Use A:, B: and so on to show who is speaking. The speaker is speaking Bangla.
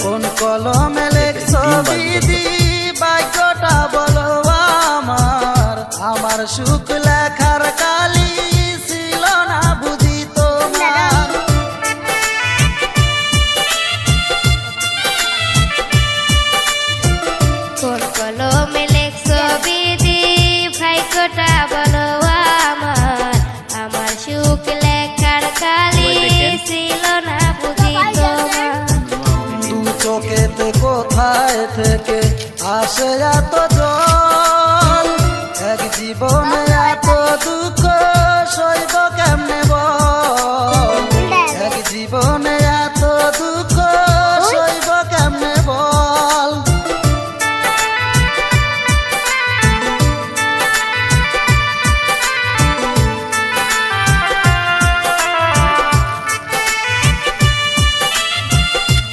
A: কোন কলমে লেখছো বিধি বাক্যটা বলো আমার, আমার সুখ লেখার কালি ছিল না বুঝি তোমার।
B: কোন কলমে লেখছো বিধি ভাগ্যটা বলো আমার, আমার সুখ লেখার কালি ছিল না বুঝি তোমার।
A: দু চোখেতে কোথায় থেকে আসে এত জল,